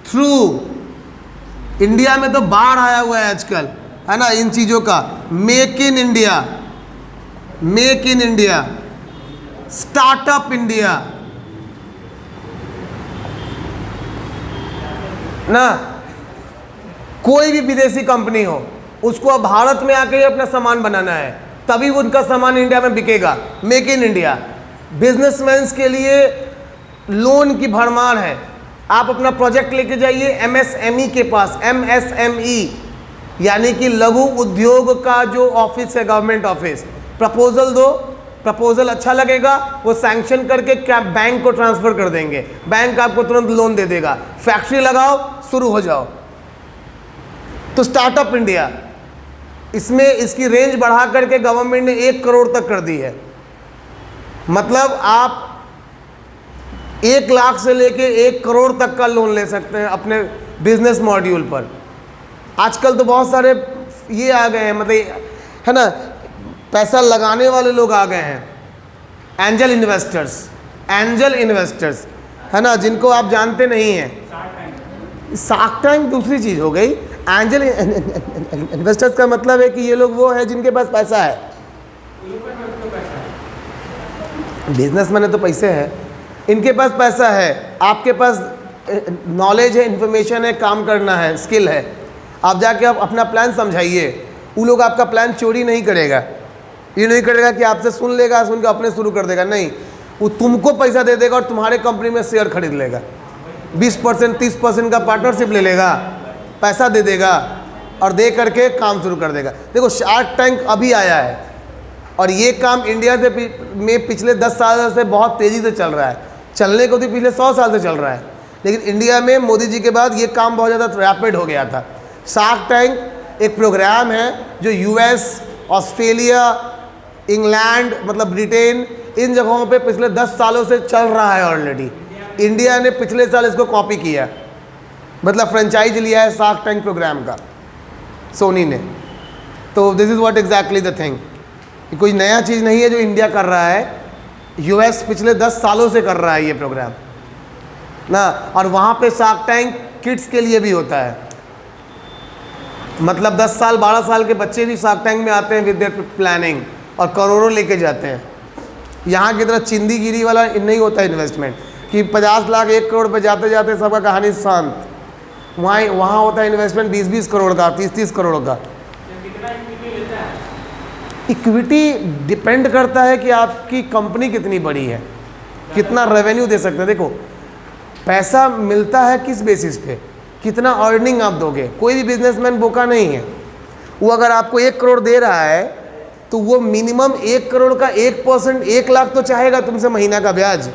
Speaker 1: through, India में तो बाढ़ आया हुआ है आजकल, है ना, इन चीज़ों का। Make in India, startup India ना। कोई भी विदेशी कंपनी हो उसको अब भारत में आके अपना सामान बनाना है, तभी उनका सामान इंडिया में बिकेगा। Make in India. बिजनेसमैन के लिए लोन की भरमार है। आप अपना प्रोजेक्ट लेके जाइए MSME के पास, MSME यानी कि लघु उद्योग का जो ऑफिस है, गवर्नमेंट ऑफिस, प्रपोजल दो, प्रपोजल अच्छा लगेगा, वो सैंक्शन करके क्या बैंक को ट्रांसफ़र कर देंगे, बैंक आपको तुरंत लोन दे देगा। फैक्ट्री लगाओ, शुरू हो जाओ। तो स्टार्टअप इंडिया, इसमें इसकी रेंज बढ़ा करके गवर्नमेंट ने 1 करोड़ तक कर दी है। मतलब आप 1 लाख से लेके 1 करोड़ तक का लोन ले सकते हैं अपने बिजनेस मॉड्यूल पर। आजकल तो बहुत सारे ये आ गए हैं, मतलब है ना, पैसा लगाने वाले लोग आ गए हैं, एंजल इन्वेस्टर्स, है ना, जिनको आप जानते नहीं हैं। शार्क टैंक दूसरी चीज़ हो गई। एंजल इन्वेस्टर्स का मतलब है कि ये लोग वो है जिनके पास पैसा है। बिजनेसमैन है तो पैसे है, इनके पास पैसा है, आपके पास नॉलेज है, इन्फॉर्मेशन है, काम करना है, स्किल है। आप जाके आप अपना प्लान समझाइए, वो लोग आपका प्लान चोरी नहीं करेगा। ये नहीं करेगा कि आपसे सुन लेगा, सुन के अपने शुरू कर देगा, नहीं, वो तुमको पैसा दे देगा और तुम्हारे कंपनी में शेयर खरीद लेगा, 20% 30% का पार्टनरशिप ले लेगा, पैसा दे देगा और दे करके काम शुरू कर देगा। देखो शार्क टैंक अभी आया है और ये काम इंडिया से में पिछले 10 साल से बहुत तेज़ी से चल रहा है, चलने को तो पिछले 100 साल से चल रहा है, लेकिन इंडिया में मोदी जी के बाद ये काम बहुत ज़्यादा रैपिड हो गया था। शार्क टैंक एक प्रोग्राम है जो US, ऑस्ट्रेलिया, इंग्लैंड मतलब ब्रिटेन, इन जगहों पे पिछले 10 सालों से चल रहा है ऑलरेडी। इंडिया ने पिछले साल इसको कॉपी किया, मतलब फ्रेंचाइज लिया है शार्क टैंक प्रोग्राम का सोनी ने। तो this is what exactly the thing, कोई नया चीज़ नहीं है जो इंडिया कर रहा है, US पिछले 10 सालों से कर रहा है ये प्रोग्राम ना। और वहाँ पे शार्क टैंक किड्स के लिए भी होता है, मतलब 10 साल 12 साल के बच्चे भी शार्क टैंक में आते हैं विद देयर प्लानिंग और करोड़ों लेके जाते हैं। यहाँ की तरह चिंदीगिरी वाला नहीं होता इन्वेस्टमेंट कि 50 लाख 1 करोड़ पे जाते जाते सबका कहानी शांत। वहाँ होता है इन्वेस्टमेंट 20-20 करोड़ का, 30-30 करोड़ का। इक्विटी डिपेंड करता है कि आपकी कंपनी कितनी बड़ी है, कितना रेवेन्यू दे सकते हैं। देखो पैसा मिलता है किस बेसिस पे, कितना अर्निंग आप दोगे। कोई भी बिजनेसमैन बोका नहीं है, वो अगर आपको 1 करोड़ दे रहा है तो वो मिनिमम 1 करोड़ का 1%, 1 लाख तो चाहेगा तुमसे महीना का ब्याज,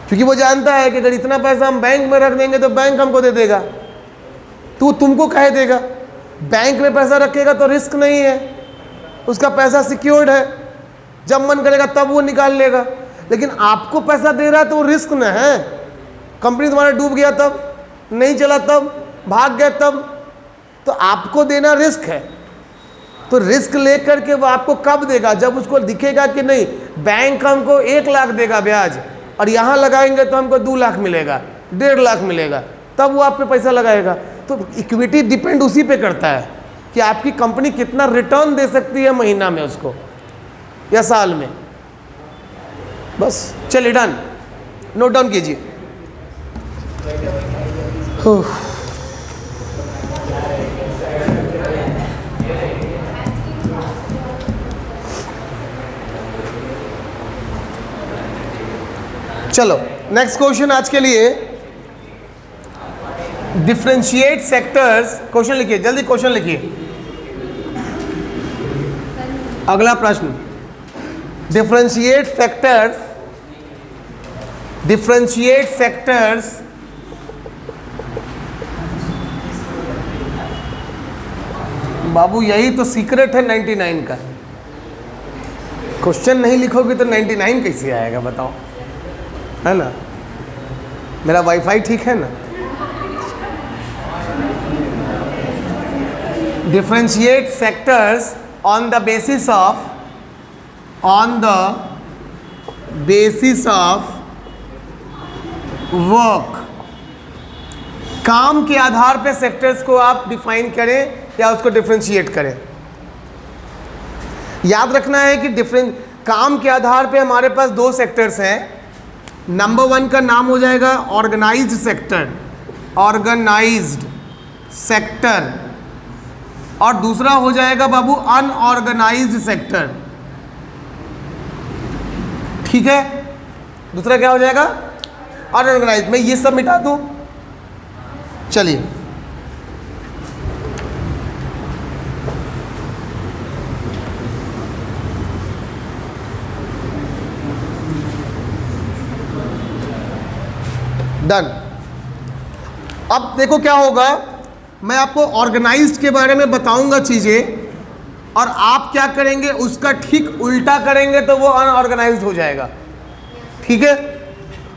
Speaker 1: क्योंकि वो जानता है कि अगर इतना पैसा हम बैंक में रख देंगे तो बैंक हमको दे देगा, तो तुमको कहे देगा। बैंक में पैसा रखेगा तो रिस्क नहीं है, उसका पैसा सिक्योर्ड है, जब मन करेगा तब वो निकाल लेगा। लेकिन आपको पैसा दे रहा है तो वो रिस्क न है, कंपनी तुम्हारा डूब गया तब, नहीं चला तब, भाग गया तब, तो आपको देना रिस्क है। तो रिस्क लेकर के वो आपको कब देगा, जब उसको दिखेगा कि नहीं बैंक हमको 1 लाख देगा ब्याज और यहाँ लगाएंगे तो हमको 2 लाख मिलेगा, 1.5 लाख मिलेगा, तब वो आप पे पैसा लगाएगा। तो इक्विटी डिपेंड उसी पे करता है कि आपकी कंपनी कितना रिटर्न दे सकती है महीना में उसको या साल में। बस चलिए डन, नोट डाउन कीजिए। चलो नेक्स्ट क्वेश्चन आज के लिए, डिफरेंशिएट सेक्टर्स। क्वेश्चन लिखिए, जल्दी क्वेश्चन लिखिए। अगला प्रश्न, डिफरेंशिएट सेक्टर्स, डिफरेंशिएट सेक्टर्स बाबू यही तो सीक्रेट है 99 का। क्वेश्चन नहीं लिखोगे तो 99 कैसे आएगा बताओ, है ना। मेरा वाईफाई ठीक है ना। Differentiate sectors on the basis of work. काम के आधार पे सेक्टर्स को आप डिफाइन करें या उसको डिफरेंशिएट करें। याद रखना है कि काम के आधार पे हमारे पास 2 सेक्टर्स हैं। नंबर 1 का नाम हो जाएगा ऑर्गेनाइज्ड सेक्टर, ऑर्गेनाइज्ड सेक्टर, और दूसरा हो जाएगा बाबू अनऑर्गेनाइज्ड सेक्टर। ठीक है, दूसरा क्या हो जाएगा अनऑर्गेनाइज्ड। मैं ये सब मिटा दूं, चलिए डन। अब देखो क्या होगा, मैं आपको ऑर्गेनाइज्ड के बारे में बताऊंगा चीजें और आप क्या करेंगे उसका ठीक उल्टा करेंगे तो वो अनऑर्गेनाइज्ड हो जाएगा। ठीक है,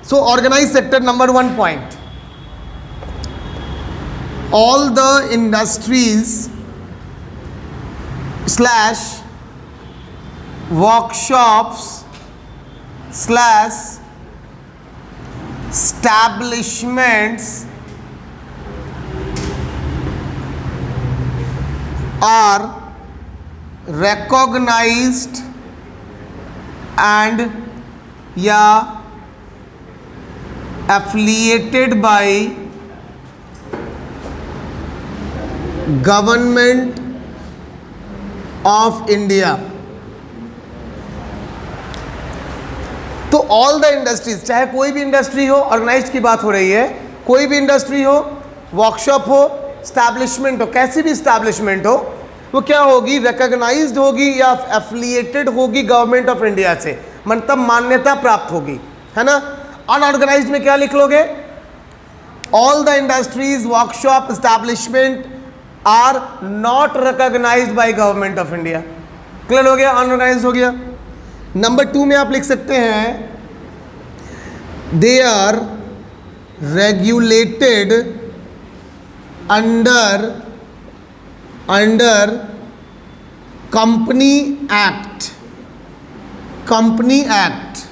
Speaker 1: so organised sector number 1 point, all the industries slash workshops slash establishments are recognized and या affiliated by government of India. तो ऑल द इंडस्ट्रीज, चाहे कोई भी इंडस्ट्री हो, ऑर्गेनाइज की बात हो रही है, कोई भी इंडस्ट्री हो, वर्कशॉप हो, स्टैब्लिशमेंट हो, कैसी भी स्टैब्लिशमेंट हो, वो क्या होगी, रिकॉग्नाइज्ड होगी या एफिलिएटेड होगी गवर्नमेंट ऑफ इंडिया से, मतलब मान्यता प्राप्त होगी, है ना। अनऑर्गेनाइज्ड में क्या लिख लोगे, all the industries workshop establishment are not recognised by government of India. Clear हो गया, अनऑर्गेनाइज्ड हो गया। नंबर 2 में आप लिख सकते हैं they are regulated under company act. Company act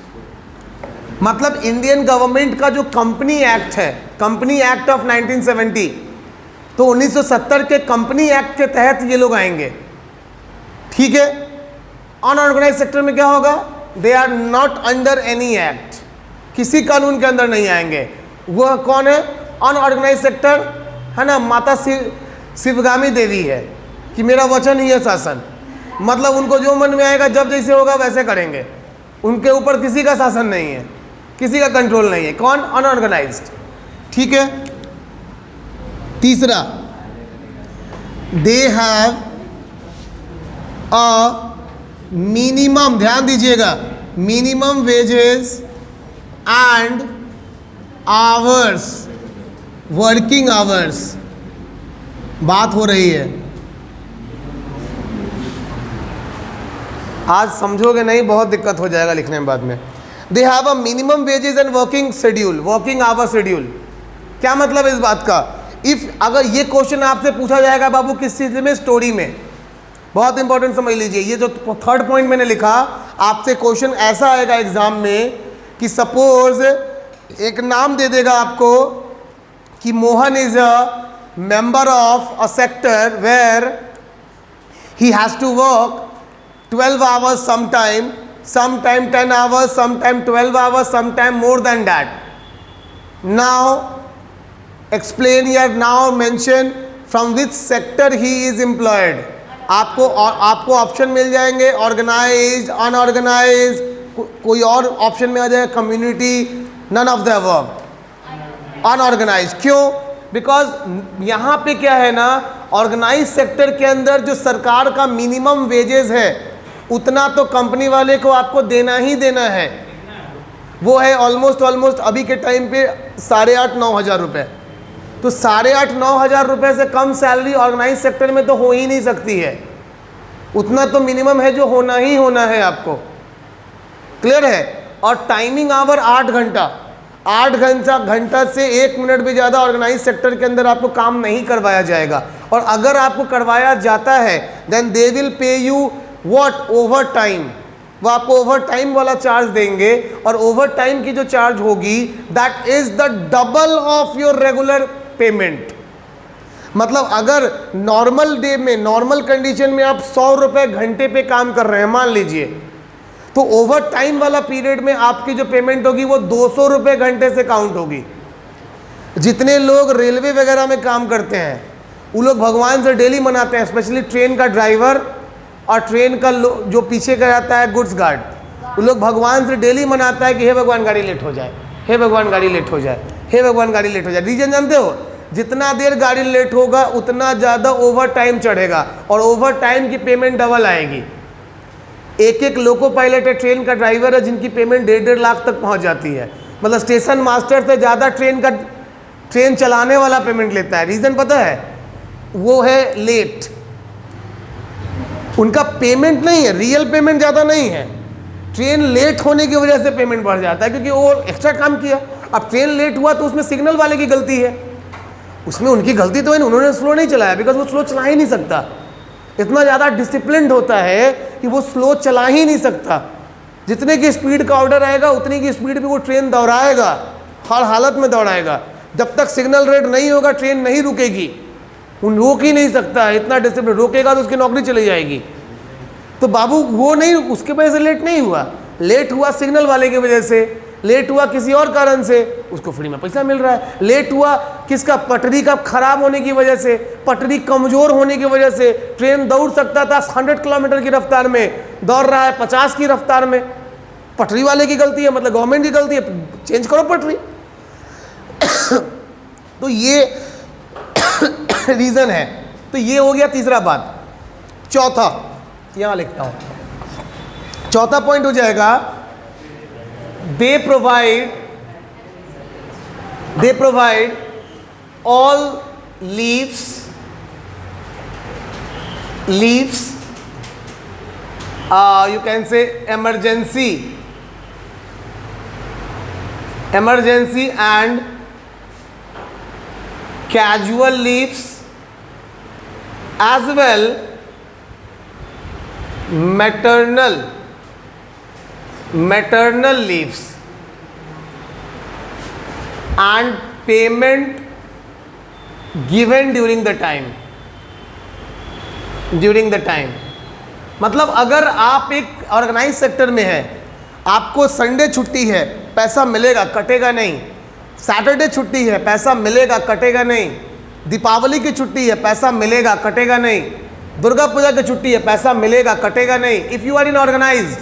Speaker 1: मतलब इंडियन गवर्नमेंट का जो कंपनी एक्ट है, कंपनी एक्ट ऑफ 1970, तो 1970 के कंपनी एक्ट के तहत ये लोग आएंगे, ठीक है। अनऑर्गेनाइज सेक्टर में क्या होगा, they are not under any act, किसी कानून के अंदर नहीं आएंगे। वह कौन है, अनऑर्गेनाइज सेक्टर, है ना, माता शिवगामी देवी है कि मेरा वचन ही है शासन, मतलब उनको जो मन में आएगा जब जैसे होगा वैसे करेंगे, उनके ऊपर किसी का शासन नहीं है, किसी का कंट्रोल नहीं है। कौन, अनऑर्गेनाइज्ड, ठीक है। तीसरा, दे हैव अ मिनिमम, ध्यान दीजिएगा, minimum wages and hours, working hours बात हो रही है। आज समझोगे नहीं, बहुत दिक्कत हो जाएगा लिखने में बाद में। They have a minimum wages and working schedule, working hour schedule. क्या मतलब है इस बात का, इफ अगर ये क्वेश्चन आपसे पूछा जाएगा बाबू किस चीज़ में, स्टोरी में, बहुत इंपॉर्टेंट समझ लीजिए। ये जो थर्ड पॉइंट मैंने लिखा, आपसे क्वेश्चन ऐसा आएगा एग्जाम में कि सपोज एक नाम दे देगा आपको कि Mohan is a member of a sector where he has to work 12 hours sometime 10 hours, sometime 12 hours, sometime more than that. Now explain here, now mention from which sector he is employed. आपको option मिल जाएंगे, organised, unorganised, कोई और option में आ जाएगा community, none of the above, unorganised. क्यों, because यहाँ पे क्या है ना, ऑर्गेनाइज सेक्टर के अंदर जो सरकार का मिनिमम वेजेस है उतना तो कंपनी वाले को आपको देना ही देना है, वो है ऑलमोस्ट अभी के टाइम पे 8,500-9 हज़ार रुपये। तो 8,500-9 हज़ार रुपये से कम सैलरी ऑर्गेनाइज सेक्टर में तो हो ही नहीं सकती है, उतना तो मिनिमम है जो होना ही होना है आपको। क्लियर है। और टाइमिंग आवर 8 घंटा, 8 घंटा से 1 मिनट भी ज़्यादा ऑर्गेनाइज सेक्टर के अंदर आपको काम नहीं करवाया जाएगा। और अगर आपको करवाया जाता है then they will pay you what, over time, वो आपको ओवर टाइम वाला चार्ज देंगे। और ओवर टाइम की जो चार्ज होगी that is the double of your regular payment. मतलब अगर नॉर्मल डे में, नॉर्मल कंडीशन में आप 100 रुपये घंटे पे काम कर रहे हैं मान लीजिए, तो ओवर टाइम वाला पीरियड में आपकी जो पेमेंट होगी वो 200 रुपये घंटे से काउंट होगी। जितने लोग रेलवे वगैरह में काम करते हैं वो लोग भगवान से डेली मनाते हैं, स्पेशली ट्रेन का ड्राइवर और ट्रेन का जो पीछे का रहता है गुड्स गार्ड, वो लोग भगवान से डेली मनाता है कि हे भगवान गाड़ी लेट हो जाए, हे भगवान गाड़ी लेट हो जाए, हे भगवान गाड़ी लेट हो जाए। रीजन जानते हो, जितना देर गाड़ी लेट होगा उतना ज़्यादा ओवर टाइम चढ़ेगा और ओवर टाइम की पेमेंट डबल आएगी। एक लोको पायलट है, ट्रेन का ड्राइवर है, जिनकी पेमेंट 1.5 लाख तक पहुंच जाती है। मतलब स्टेशन मास्टर से ज़्यादा ट्रेन चलाने वाला पेमेंट लेता है। रीज़न पता है, वो है लेट। उनका पेमेंट नहीं है, रियल पेमेंट ज़्यादा नहीं है, ट्रेन लेट होने की वजह से पेमेंट बढ़ जाता है क्योंकि वो एक्स्ट्रा काम किया। अब ट्रेन लेट हुआ तो उसमें सिग्नल वाले की गलती है, उसमें उनकी गलती तो है, उन्होंने स्लो नहीं चलाया, बिकॉज वो स्लो चला ही नहीं सकता। इतना ज़्यादा डिसिप्लिन्ड होता है कि वो स्लो चला ही नहीं सकता। जितने की स्पीड का ऑर्डर आएगा उतनी की स्पीड पे वो ट्रेन दौड़ाएगा, हर हालत में दौड़ाएगा। जब तक सिग्नल रेड नहीं होगा ट्रेन नहीं रुकेगी, उन रोक ही नहीं सकता, इतना डिसिप्लिन। रोकेगा तो उसकी नौकरी चली जाएगी। तो बाबू वो नहीं, उसके वजह से लेट नहीं हुआ, लेट हुआ सिग्नल वाले की वजह से। लेट हुआ किसी और कारण से, उसको फ्री में पैसा मिल रहा है। लेट हुआ किसका, पटरी का खराब होने की वजह से, पटरी कमजोर होने की वजह से, ट्रेन दौड़ सकता था 100 किलोमीटर की रफ्तार में, दौड़ रहा है 50 की रफ्तार में, पटरी वाले की गलती है, मतलब गवर्नमेंट की गलती है, चेंज करो पटरी। तो ये रीजन है। तो ये हो गया तीसरा बात। चौथा यहां लिखता हूं, चौथा पॉइंट हो जाएगा, they provide all leaves you can say emergency and casual leaves, as well maternal leaves and payment given during the time। मतलब अगर आप एक ऑर्गेनाइज सेक्टर में हैं, आपको संडे छुट्टी है, पैसा मिलेगा, कटेगा नहीं। सैटरडे छुट्टी है, पैसा मिलेगा, कटेगा नहीं। दीपावली की छुट्टी है, पैसा मिलेगा, कटेगा नहीं। दुर्गा पूजा की छुट्टी है, पैसा मिलेगा, कटेगा नहीं। If you are in organised,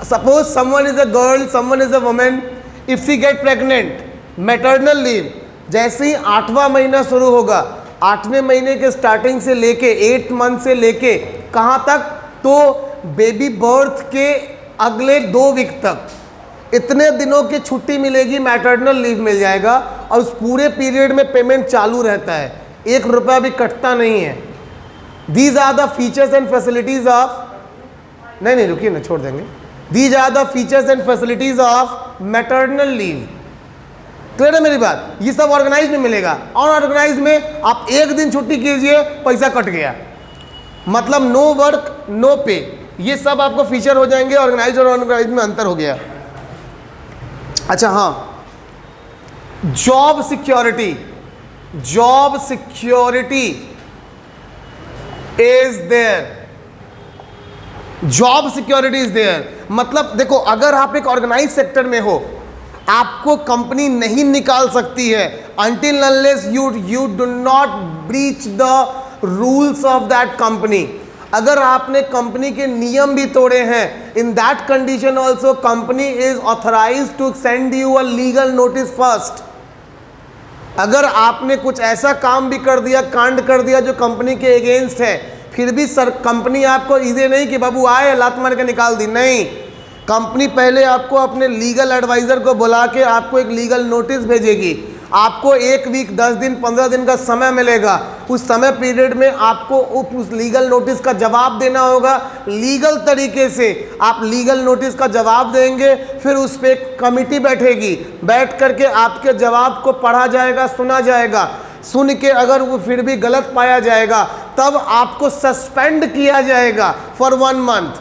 Speaker 1: suppose someone is a girl, someone is a woman, if she get pregnant, maternal leave, जैसे ही 8वां महीना शुरू होगा, 8वें महीने के स्टार्टिंग से लेके 8 मंथ से लेके कहाँ तक, तो बेबी बर्थ के अगले 2 वीक तक इतने दिनों की छुट्टी मिलेगी, मैटरनल लीव मिल जाएगा, और उस पूरे पीरियड में पेमेंट चालू रहता है, 1 रुपया भी कटता नहीं है। These are the features and facilities of, नहीं रुकिए ना, छोड़ देंगे। These are the features and facilities of maternal leave। Clear है मेरी बात? ये सब ऑर्गेनाइज में मिलेगा। अनऑर्गेनाइज में आप 1 दिन छुट्टी कीजिए, पैसा कट गया, मतलब नो वर्क नो पे। ये सब आपको फीचर हो जाएंगे। ऑर्गेनाइज और अनऑर्गेनाइज में अंतर हो गया। अच्छा हाँ, job security is there, job security is there. मतलब देखो, अगर आप एक ऑर्गेनाइज सेक्टर में हो, आपको कंपनी नहीं निकाल सकती है until unless you do not breach the rules of that company। अगर आपने कंपनी के नियम भी तोड़े हैं, in that condition also company is authorised to send you a legal notice first. अगर आपने कुछ ऐसा काम भी कर दिया, कांड कर दिया जो कंपनी के अगेंस्ट है, फिर भी सर कंपनी आपको इधे नहीं कि बाबू आए लात मार के निकाल दी, नहीं। कंपनी पहले आपको अपने लीगल एडवाइज़र को बुला के आपको एक लीगल नोटिस भेजेगी। आपको 1 वीक, 10 दिन, 15 दिन का समय मिलेगा। उस समय पीरियड में आपको उस लीगल नोटिस का जवाब देना होगा। लीगल तरीके से आप लीगल नोटिस का जवाब देंगे, फिर उस पर एक कमिटी बैठेगी, बैठ करके आपके जवाब को पढ़ा जाएगा, सुना जाएगा। सुन के अगर वो फिर भी गलत पाया जाएगा, तब आपको सस्पेंड किया जाएगा फॉर 1 मंथ।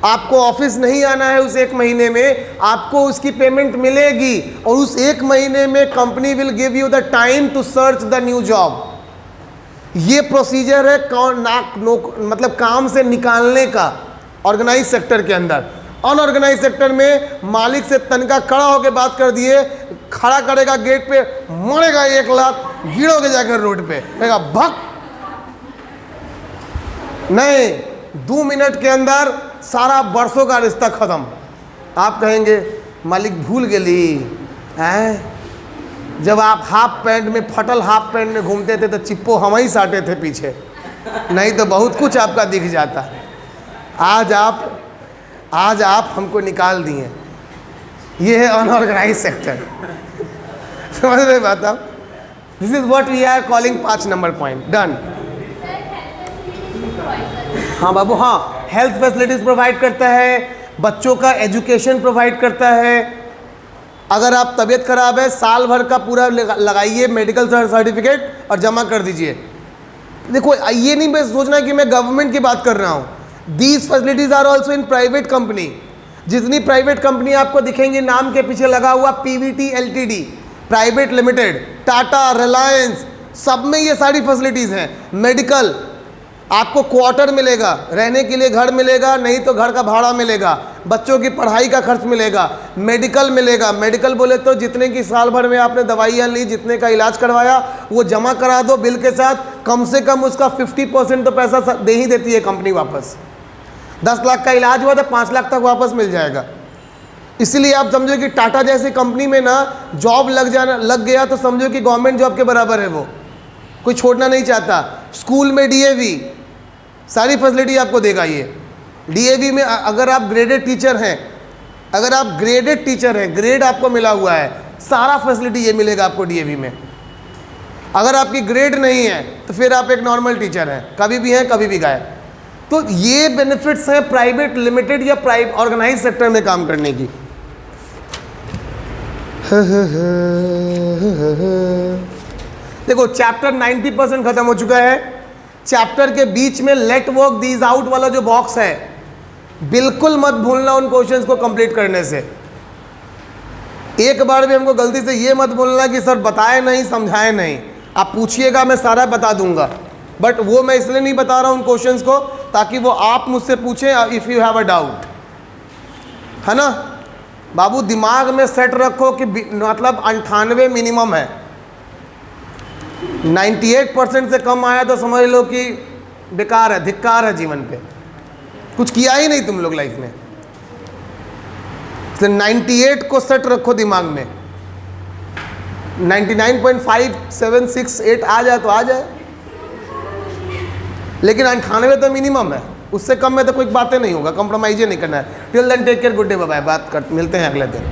Speaker 1: आपको ऑफिस नहीं आना है उस 1 महीने में, आपको उसकी पेमेंट मिलेगी, और उस 1 महीने में company will give you the time to search the new job. ये प्रोसीजर है मतलब काम से निकालने का ऑर्गेनाइज सेक्टर के अंदर। अनऑर्गेनाइज सेक्टर में मालिक से तनख्वाह खड़ा होकर बात कर दिए, खड़ा करेगा गेट पे, मरेगा 1 लाख, गिरोगे जाकर रोड पे, कहेगा भग, नहीं 2 मिनट के अंदर सारा बरसों का रिश्ता खत्म। आप कहेंगे मालिक भूल गेली हैं, जब आप हाफ पैंट में, फटल हाफ पैंट में घूमते थे तो चिप्पो हम ही साटे थे पीछे, नहीं तो बहुत कुछ आपका दिख जाता। आज आप हमको निकाल दिए। ये है अनऑर्गेनाइज सेक्टर। समझ रहे बात आप? This is what we are calling 5 number point. Done. हाँ बाबू, हाँ, हेल्थ फैसिलिटीज प्रोवाइड करता है, बच्चों का एजुकेशन प्रोवाइड करता है। अगर आप तबीयत खराब है, साल भर का पूरा लगाइए मेडिकल सर्टिफिकेट और जमा कर दीजिए। देखो, ये नहीं मैं सोचना कि मैं गवर्नमेंट की बात कर रहा हूँ। These facilities are also in private company. जितनी प्राइवेट कंपनी आपको दिखेंगी, नाम के पीछे लगा हुआ PVT LTD, private limited, Tata, Reliance, सब में ये सारी फैसिलिटीज़ हैं। मेडिकल, आपको क्वार्टर मिलेगा, रहने के लिए घर मिलेगा, नहीं तो घर का भाड़ा मिलेगा, बच्चों की पढ़ाई का खर्च मिलेगा, मेडिकल मिलेगा। मेडिकल बोले तो जितने की साल भर में आपने दवाइयाँ ली, जितने का इलाज करवाया, वो जमा करा दो बिल के साथ, कम से कम उसका 50% तो पैसा दे ही देती है कंपनी वापस। 10 लाख का इलाज हुआ तो 5 लाख तक वापस मिल जाएगा। इसलिए आप समझो कि टाटा जैसी कंपनी में ना जॉब लग गया तो समझो कि गवर्नमेंट जॉब के बराबर है, वो कोई छोड़ना नहीं चाहता। स्कूल में डीएवी सारी फैसिलिटी आपको देगा। ये डीएवी में अगर आप ग्रेडेड टीचर हैं, अगर आप ग्रेडेड टीचर हैं, ग्रेड आपको मिला हुआ है, सारा फैसिलिटी ये मिलेगा आपको डीएवी में। अगर आपकी ग्रेड नहीं है तो फिर आप एक नॉर्मल टीचर हैं, कभी भी हैं कभी भी गायब। तो ये बेनिफिट्स हैं प्राइवेट लिमिटेड या प्राइवेट ऑर्गेनाइज सेक्टर में काम करने की। देखो चैप्टर 90% खत्म हो चुका है। चैप्टर के बीच में लेट वर्क दीज आउट वाला जो बॉक्स है, बिल्कुल मत भूलना उन क्वेश्चंस को कंप्लीट करने से। एक बार भी हमको गलती से ये मत बोलना कि सर बताए नहीं, समझाए नहीं। आप पूछिएगा, मैं सारा बता दूंगा, बट वो मैं इसलिए नहीं बता रहा हूँ उन क्वेश्चंस को ताकि वो आप मुझसे पूछें if you have a doubt, है ना। बाबू दिमाग में सेट रखो कि मतलब 98 मिनिमम है। 98% से कम आया तो समझ लो कि बेकार है, धिक्कार है जीवन पे, कुछ किया ही नहीं तुम लोग लाइफ में। तो 98 को सेट रखो दिमाग में। 99.5768 आ जाए तो आ जाए, लेकिन 98 तो मिनिमम है, उससे कम में तो कोई बातें नहीं होगा, कॉम्प्रोमाइज नहीं करना है। Till then take care, good day, bye bye. मिलते हैं अगले दिन।